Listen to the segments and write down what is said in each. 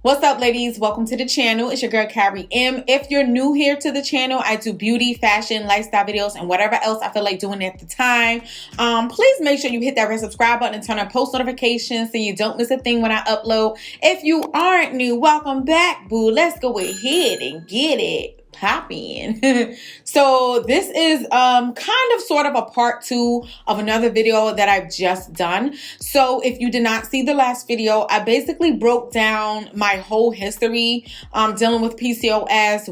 What's up, ladies? Welcome to the channel. It's your girl Carrie M. If you're new here to the channel, I do beauty, fashion, lifestyle videos, and whatever else I feel like doing at the time. Please make sure you hit that red subscribe button and turn on post notifications so you don't miss a thing when I upload. If you aren't new, welcome back, boo. Let's go ahead and get it pop in. So this is kind of sort of a part 2 of another video that I've just done. So if you did not see the last video, I basically broke down my whole history dealing with PCOS,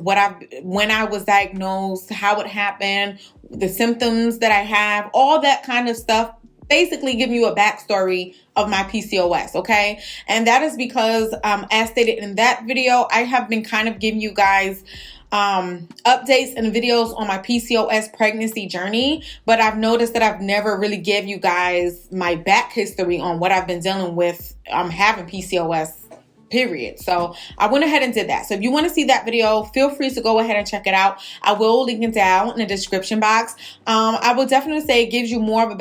when I was diagnosed, how it happened, the symptoms that I have, all that kind of stuff. Basically give you a backstory of my PCOS, okay? And that is because as stated in that video, I have been kind of giving you guys updates and videos on my PCOS pregnancy journey, but I've noticed that I've never really give you guys my back history on what I've been dealing with having PCOS, period. So I went ahead and did that. So if you want to see that video, feel free to go ahead and check it out. I will link it down in the description box. I will definitely say it gives you more of a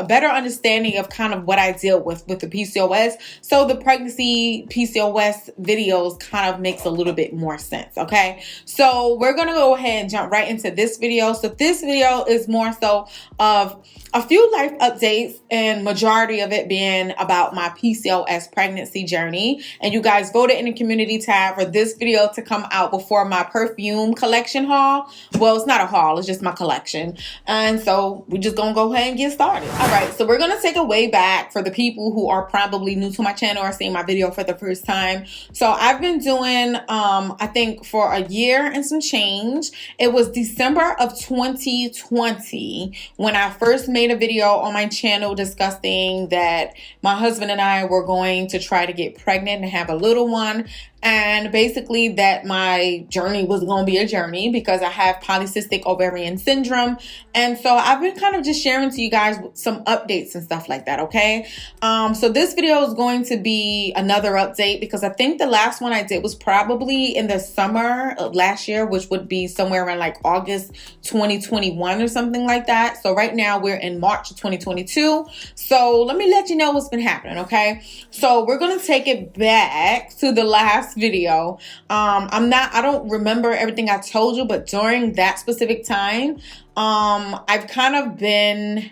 better understanding of kind of what I deal with the PCOS. So the pregnancy PCOS videos kind of makes a little bit more sense. Okay. So we're going to go ahead and jump right into this video. So this video is more so of a few life updates, and majority of it being about my PCOS pregnancy journey. And you guys voted in the community tab for this video to come out before my perfume collection haul. Well, it's not a haul, it's just my collection. And so we're just gonna go ahead and get started. All right, so we're gonna take a way back for the people who are probably new to my channel or seeing my video for the first time. So I've been doing, I think for a year and some change. It was December of 2020 when I first made a video on my channel discussing that my husband and I were going to try to get pregnant and have a little one, and basically that my journey was going to be a journey because I have Polycystic Ovarian Syndrome. And so I've been kind of just sharing to you guys some updates and stuff like that, okay? So this video is going to be another update because I think the last one I did was probably in the summer of last year, which would be somewhere around like August 2021 or something like that. So right now we're in March of 2022. So let me let you know what's been happening, okay? So we're going to take it back to the last video. I don't remember everything I told you, but during that specific time, I've kind of been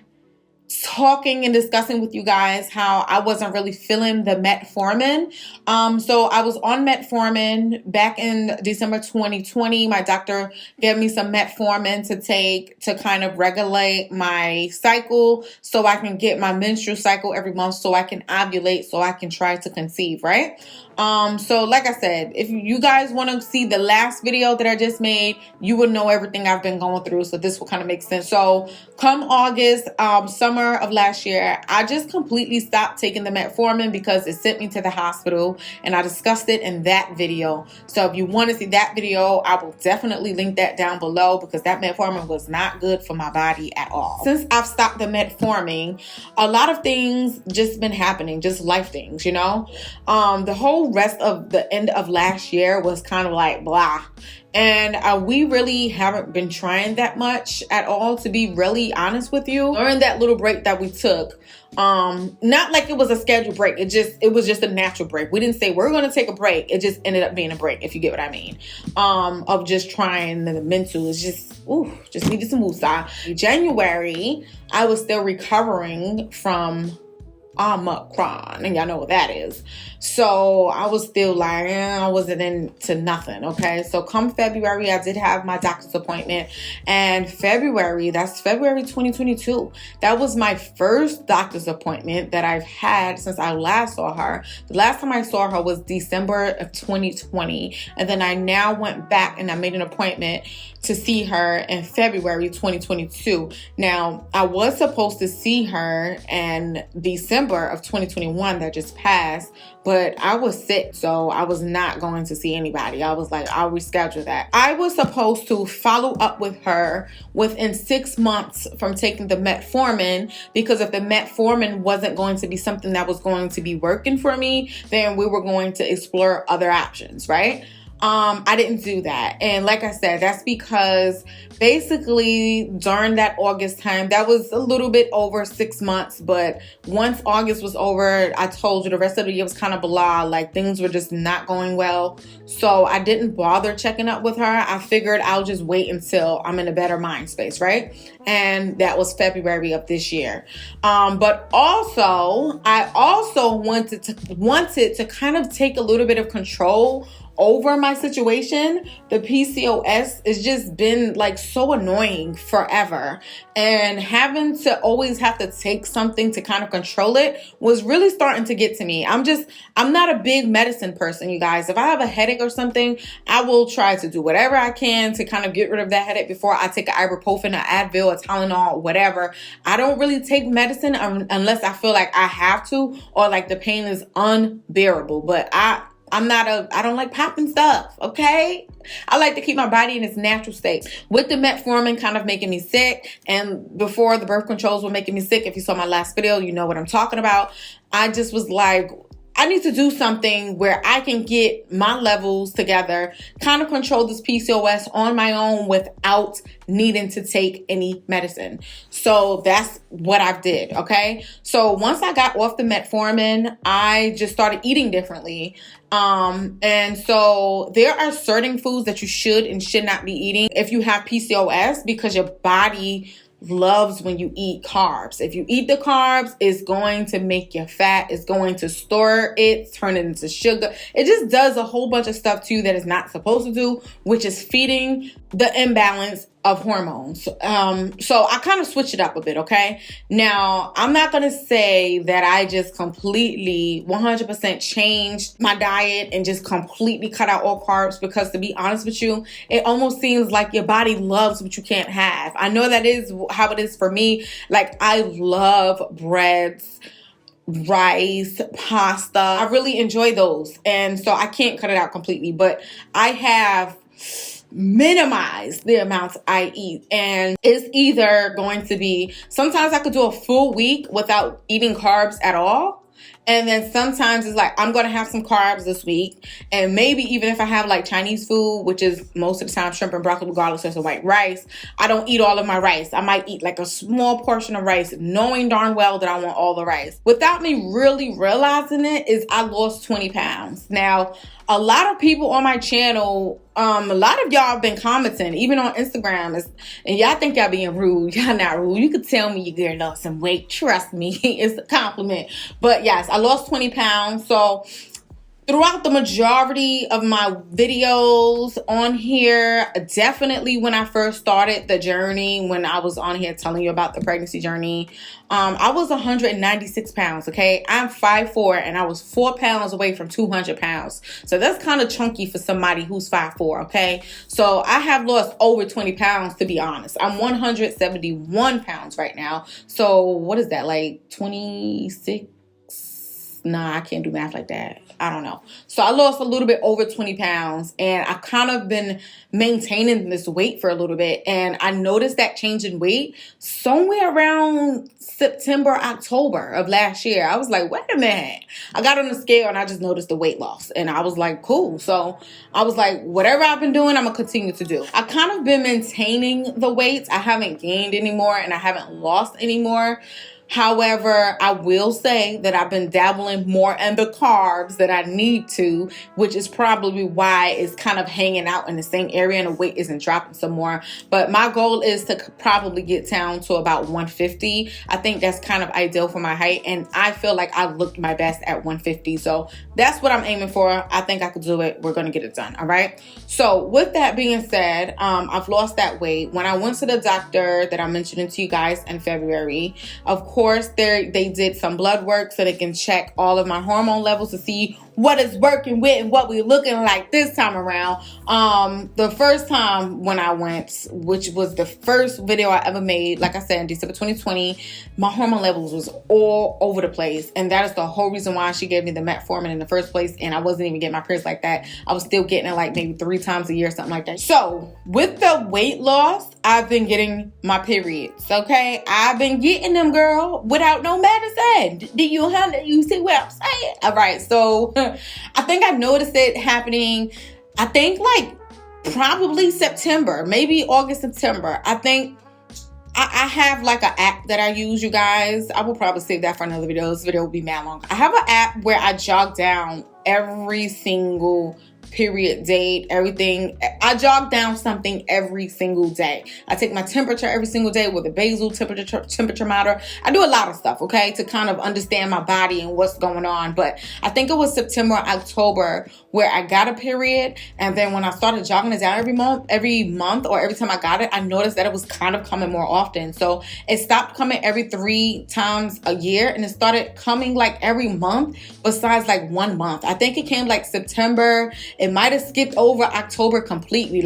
talking and discussing with you guys how I wasn't really feeling the metformin. So I was on metformin back in December 2020. My doctor gave me some metformin to take to kind of regulate my cycle so I can get my menstrual cycle every month so I can ovulate, so I can try to conceive, right? So like I said, if you guys want to see the last video that I just made, you will know everything I've been going through. So this will kind of make sense. So come August, summer of last year, I just completely stopped taking the metformin because it sent me to the hospital, and I discussed it in that video. So if you want to see that video, I will definitely link that down below because that metformin was not good for my body at all. Since I've stopped the metformin, a lot of things just been happening, just life things, you know. The whole rest of the end of last year was kind of like blah, and we really haven't been trying that much at all, to be really honest with you. During that little break that we took, not like it was a scheduled break, it was just a natural break. We didn't say we're going to take a break. It just ended up being a break, if you get what I mean, of just trying the mental. It's just needed some woosah. January, I was still recovering from Omicron, and y'all know what that is. So I was still like, I wasn't into nothing, okay? So come February, I did have my doctor's appointment, and that's February 2022. That was my first doctor's appointment that I've had since I last saw her. The last time I saw her was December of 2020, and then I now went back and I made an appointment to see her in February 2022. Now, I was supposed to see her in December of 2021 that just passed, but I was sick, so I was not going to see anybody. I was like, I'll reschedule that. I was supposed to follow up with her within 6 months from taking the metformin, because if the metformin wasn't going to be something that was going to be working for me, then we were going to explore other options, right? I didn't do that. And like I said, that's because basically during that August time, that was a little bit over 6 months, but once August was over, I told you the rest of the year was kind of blah, like things were just not going well. So I didn't bother checking up with her. I figured I'll just wait until I'm in a better mind space, right? And that was February of this year. But also, I also wanted to kind of take a little bit of control over my situation. The PCOS has just been like so annoying forever, and having to always have to take something to kind of control it was really starting to get to me. I'm not a big medicine person, you guys. If I have a headache or something, I will try to do whatever I can to kind of get rid of that headache before I take an ibuprofen, an Advil, a Tylenol, whatever. I don't really take medicine unless I feel like I have to, or like the pain is unbearable. But I don't like popping stuff, okay? I like to keep my body in its natural state. With the metformin kind of making me sick, and before the birth controls were making me sick, if you saw my last video, you know what I'm talking about. I just was like, I need to do something where I can get my levels together, kind of control this PCOS on my own without needing to take any medicine. So that's what I did, okay? So once I got off the metformin, I just started eating differently. And so there are certain foods that you should and should not be eating if you have PCOS, because your body loves when you eat carbs. If you eat the carbs, it's going to make you fat. It's going to store it, turn it into sugar. It just does a whole bunch of stuff to you that it's not supposed to do, which is feeding the imbalance of hormones. So I kind of switched it up a bit, okay? Now, I'm not going to say that I just completely 100% changed my diet and just completely cut out all carbs, because to be honest with you, it almost seems like your body loves what you can't have. I know that is how it is for me. Like, I love breads, rice, pasta. I really enjoy those. And so I can't cut it out completely, but I have minimize the amounts I eat. And it's either going to be, sometimes I could do a full week without eating carbs at all. And then sometimes it's like, I'm going to have some carbs this week. And maybe even if I have like Chinese food, which is most of the time shrimp and broccoli, regardless of the white rice, I don't eat all of my rice. I might eat like a small portion of rice, knowing darn well that I want all the rice. Without me really realizing it, is I lost 20 pounds. Now, a lot of people on my channel, a lot of y'all have been commenting, even on Instagram, and y'all think y'all being rude. Y'all not rude. You could tell me you girl lost some weight. Trust me, it's a compliment. But yes, I lost 20 pounds. So throughout the majority of my videos on here, definitely when I first started the journey, when I was on here telling you about the pregnancy journey, I was 196 pounds, okay? I'm 5'4", and I was 4 pounds away from 200 pounds. So that's kind of chunky for somebody who's 5'4", okay? So I have lost over 20 pounds, to be honest. I'm 171 pounds right now. So what is that, like 26? Nah, I can't do math like that. I don't know. So I lost a little bit over 20 pounds, and I've kind of been maintaining this weight for a little bit. And I noticed that change in weight somewhere around September, October of last year. I was like, wait a minute. I got on the scale and I just noticed the weight loss, and I was like, cool. So I was like, whatever I've been doing, I'm gonna continue to do. I've kind of been maintaining the weight. I haven't gained anymore and I haven't lost anymore. However, I will say that I've been dabbling more in the carbs that I need to, which is probably why it's kind of hanging out in the same area and the weight isn't dropping some more. But my goal is to probably get down to about 150. I think that's kind of ideal for my height, and I feel like I looked my best at 150. So that's what I'm aiming for. I think I could do it. We're going to get it done. All right. So with that being said, I've lost that weight. When I went to the doctor that I'm mentioning to you guys in February, of course, they did some blood work so they can check all of my hormone levels to see what is working with and what we're looking like this time around. The first time when I went, which was the first video I ever made, like I said, in December 2020, my hormone levels was all over the place. And that is the whole reason why she gave me the metformin in the first place. And I wasn't even getting my periods like that. I was still getting it like maybe 3 times a year, something like that. So with the weight loss, I've been getting my periods, okay? I've been getting them, girl, without no medicine. Do you see what I'm saying? All right, so I think I noticed it happening I think like probably September, maybe August, September. I think I have like an app that I use, you guys. I will probably save that for another video. This video will be mad long. I have an app where I jot down every single period date, everything. I jot down something every single day. I take my temperature every single day with a basal temperature meter. I do a lot of stuff, okay, to kind of understand my body and what's going on. But I think it was September, October where I got a period, and then when I started jotting it down every month or every time I got it, I noticed that it was kind of coming more often. So it stopped coming every 3 times a year, and it started coming like every month besides like 1 month. I think it came like September. It might have skipped over October completely,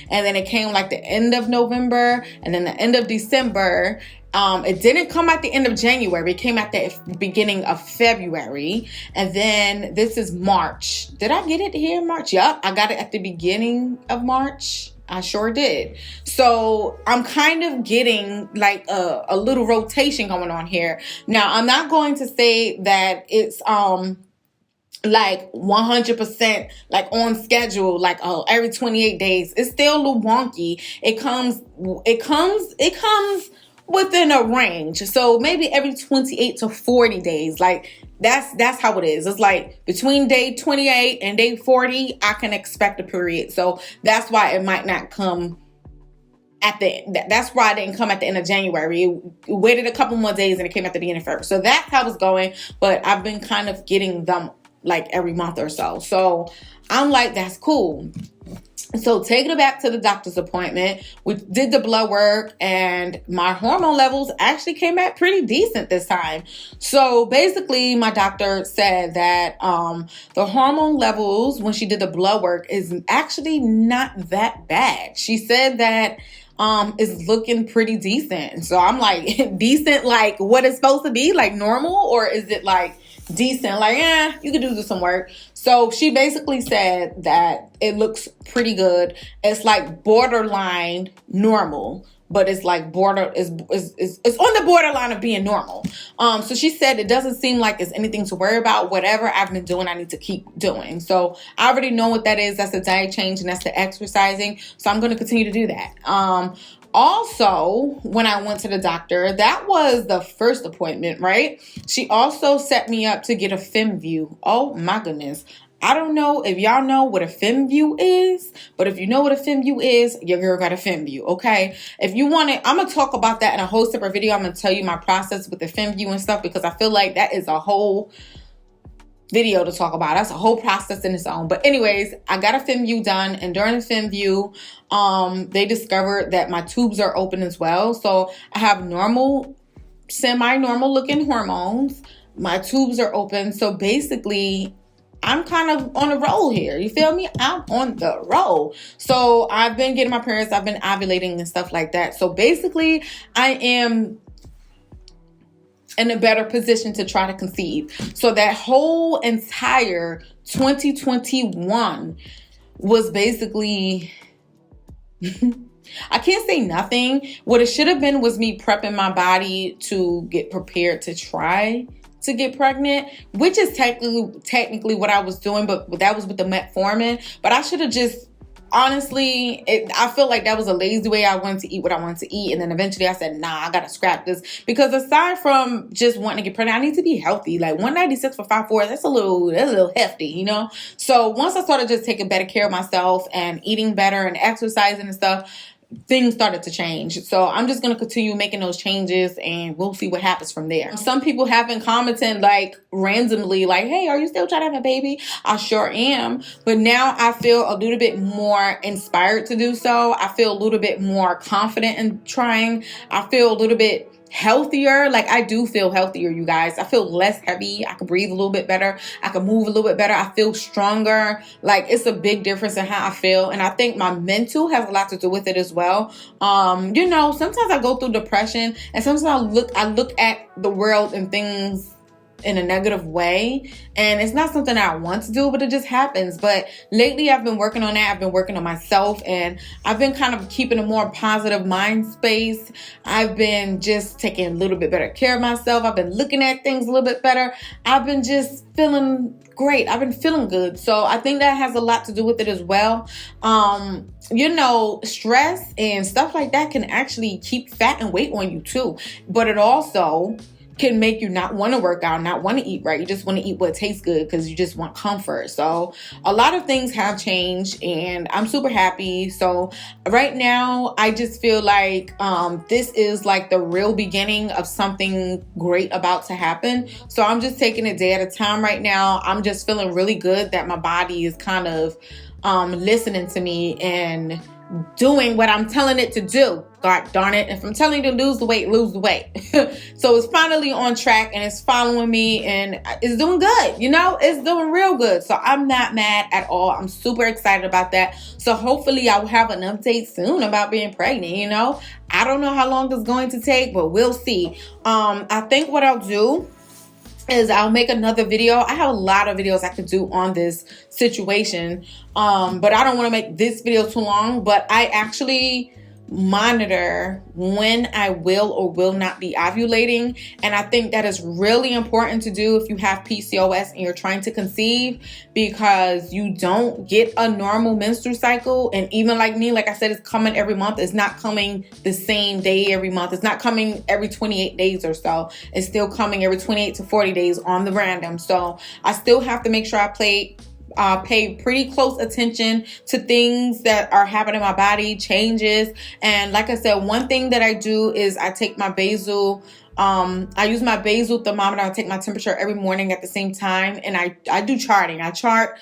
and then it came like the end of November and then the end of December. It didn't come at the end of January. It came at the beginning of February. And then this is March. Did I get it here in March? Yep, I got it at the beginning of March. I sure did. So I'm kind of getting like a little rotation going on here. Now, I'm not going to say that it's like 100% like on schedule, like every 28 days. It's still a little wonky. It comes within a range. So maybe every 28 to 40 days. Like that's how it is. It's like between day 28 and day 40, I can expect a period. So that's why it might not come that's why it didn't come at the end of January. It waited a couple more days and it came at the beginning of February. So that's how it's going. But I've been kind of getting them like every month or so. So I'm like, that's cool. So taking it back to the doctor's appointment, we did the blood work, and my hormone levels actually came back pretty decent this time. So basically my doctor said that the hormone levels when she did the blood work is actually not that bad. She said that is looking pretty decent. So I'm like, decent like what it's supposed to be, like normal, or is it like decent, like you could do some work? So she basically said that it looks pretty good. It's like borderline normal, but it's like it's on the borderline of being normal. So she said it doesn't seem like it's anything to worry about. Whatever I've been doing, I need to keep doing. So I already know what that is. That's the diet change and that's the exercising. So I'm going to continue to do that. Also, when I went to the doctor, that was the first appointment, right? She also set me up to get a FemVue. Oh my goodness. I don't know if y'all know what a FemVue is, but if you know what a FemVue is, your girl got a FemVue, okay? If you want it, I'm going to talk about that in a whole separate video. I'm going to tell you my process with the FemVue and stuff, because I feel like that is a whole video to talk about. That's a whole process in its own. But anyways, I got a FemVue done, and during the FemVue, they discovered that my tubes are open as well. So I have normal, semi-normal looking hormones. My tubes are open. So basically, I'm kind of on a roll here. You feel me? I'm on the roll. So I've been getting my periods. I've been ovulating and stuff like that. So basically, I am in a better position to try to conceive. So that whole entire 2021 was basically, I can't say nothing. What it should have been was me prepping my body to get prepared to try to get pregnant, which is technically what I was doing, but that was with the metformin. But I should have just, honestly, I feel like that was a lazy way. I wanted to eat what I wanted to eat. And then eventually I said, nah, I got to scrap this. Because aside from just wanting to get pregnant, I need to be healthy. Like 196 for 5'4", that's a little hefty, you know? So once I started just taking better care of myself and eating better and exercising and stuff, things started to change. So I'm just going to continue making those changes, and we'll see what happens from there. Some people have been commenting like randomly, like, hey, are you still trying to have a baby? I sure am. But now I feel a little bit more inspired to do so. I feel a little bit more confident in trying. I feel a little bit healthier. Like I do feel healthier, you guys. I feel less heavy. I can breathe a little bit better. I can move a little bit better. I feel stronger. Like it's a big difference in how I feel. And I think my mental has a lot to do with it as well. You know, sometimes I go through depression, and sometimes I look at the world and things in a negative way, and it's not something I want to do, but it just happens. But lately I've been working on that. I've been working on myself, and I've been kind of keeping a more positive mind space. I've been just taking a little bit better care of myself. I've been looking at things a little bit better. I've been just feeling great. I've been feeling good. So I think that has a lot to do with it as well. You know, stress and stuff like that can actually keep fat and weight on you too. But it also can make you not want to work out, not want to eat right. You just want to eat what tastes good because you just want comfort. So a lot of things have changed and I'm super happy. So right now, I just feel like this is like the real beginning of something great about to happen. So I'm just taking it day at a time right now. I'm just feeling really good that my body is kind of listening to me and doing what I'm telling it to do. God darn it. If I'm telling you to lose the weight, lose the weight. So it's finally on track and it's following me and it's doing good. You know, it's doing real good. So I'm not mad at all. I'm super excited about that. So hopefully I'll have an update soon about being pregnant, you know. I don't know how long it's going to take, but we'll see. I think what I'll do is I'll make another video. I have a lot of videos I could do on this situation, but I don't want to make this video too long. But I actually monitor when I will or will not be ovulating, and I think that is really important to do if you have PCOS and you're trying to conceive, because you don't get a normal menstrual cycle. And even like me, like I said, it's coming every month. It's not coming the same day every month. It's not coming every 28 days or so. It's still coming every 28 to 40 days on the random. So I still have to make sure I pay pretty close attention to things that are happening in my body, changes. And like I said, one thing that I do is I take my basal, I use my basal thermometer. I take my temperature every morning at the same time, and I do charting. I chart.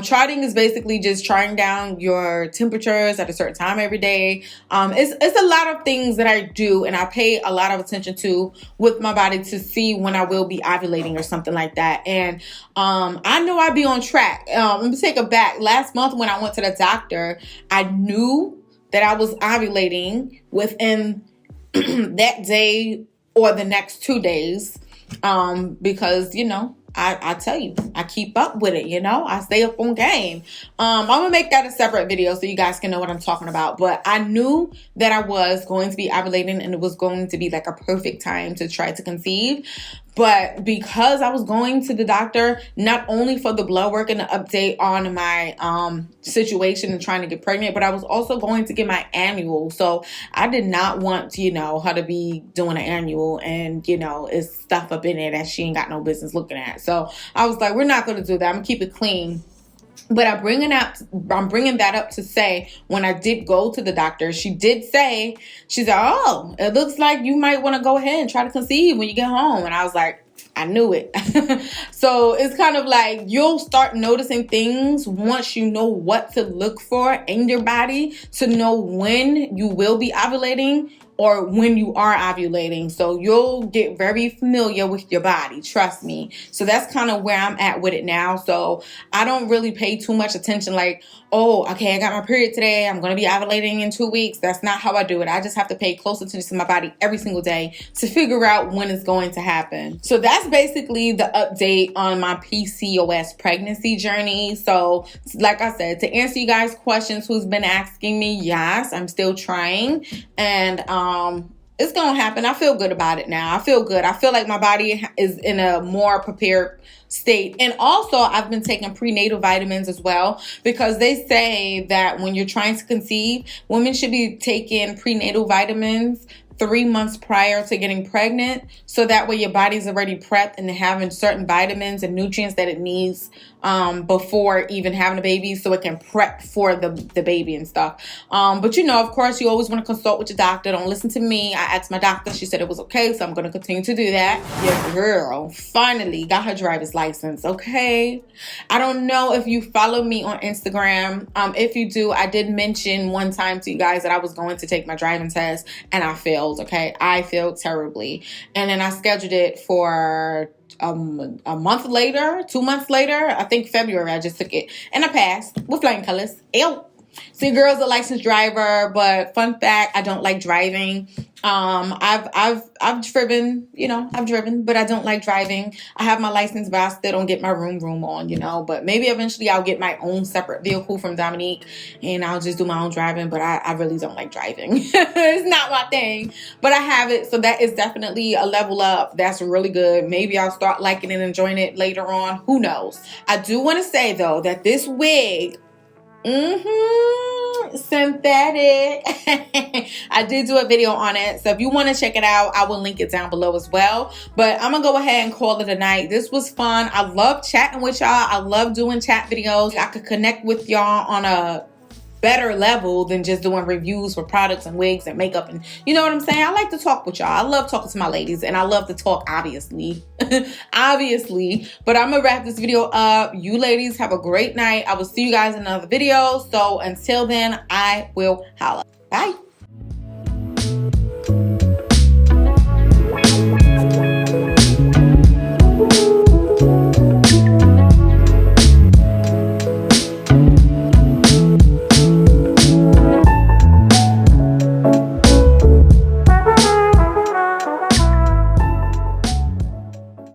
Charting is basically just charting down your temperatures at a certain time every day. It's a lot of things that I do, and I pay a lot of attention to with my body to see when I will be ovulating or something like that. And I know I'll be on track. Let me take it back. Last month when I went to the doctor, I knew that I was ovulating within that day or the next 2 days, because, you know, I tell you, I keep up with it, you know, I stay up on game. I'm gonna make that a separate video so you guys can know what I'm talking about. But I knew that I was going to be ovulating and it was going to be like a perfect time to try to conceive. But because I was going to the doctor, not only for the blood work and the update on my situation and trying to get pregnant, but I was also going to get my annual. So I did not want, you know, her to be doing an annual and, you know, it's stuff up in there that she ain't got no business looking at. So I was like, we're not going to do that. I'm going to keep it clean. But I'm bringing that up to say, when I did go to the doctor, she did say, she said, oh, it looks like you might want to go ahead and try to conceive when you get home. And I was like, I knew it. So it's kind of like you'll start noticing things once you know what to look for in your body to know when you will be ovulating or when you are ovulating. So you'll get very familiar with your body, trust me. So that's kind of where I'm at with it now. So I don't really pay too much attention like, oh, okay, I got my period today, I'm going to be ovulating in 2 weeks. That's not how I do it. I just have to pay close attention to my body every single day to figure out when it's going to happen. So that's basically the update on my PCOS pregnancy journey. So like I said, to answer you guys' questions, who's been asking me, yes, I'm still trying. And it's going to happen. I feel good about it now. I feel good. I feel like my body is in a more prepared state. And also, I've been taking prenatal vitamins as well, because they say that when you're trying to conceive, women should be taking prenatal vitamins 3 months prior to getting pregnant. So that way your body's already prepped and having certain vitamins and nutrients that it needs before even having a baby, so it can prep for the baby and stuff. But you know, of course, you always want to consult with your doctor. Don't listen to me. I asked my doctor. She said it was okay, so I'm going to continue to do that. Your girl finally got her driver's license. Okay. I don't know if you follow me on Instagram. If you do, I did mention one time to you guys that I was going to take my driving test and I failed. Okay. I failed terribly. And then I scheduled it for a month later, 2 months later, I think February, I just took it and I passed with flying colors. Ew. See, girl's a licensed driver, but fun fact, I don't like driving. I've driven, you know, I've driven, but I don't like driving. I have my license, but I still don't get my room on, you know, but maybe eventually I'll get my own separate vehicle from Dominique and I'll just do my own driving, but I really don't like driving. It's not my thing, but I have it. So that is definitely a level up. That's really good. Maybe I'll start liking and enjoying it later on. Who knows? I do want to say though, that this wig, synthetic. I did do a video on it, so if you want to check it out, I will link it down below as well. But I'm gonna go ahead and call it a night. This was fun. I love chatting with y'all. I love doing chat videos. I could connect with y'all on a better level than just doing reviews for products and wigs and makeup, and you know what I'm saying. I like to talk with y'all. I love talking to my ladies, and I love to talk, obviously. Obviously. But I'm gonna wrap this video up. You ladies have a great night. I will see you guys in another video. So until then, I will holla. Bye.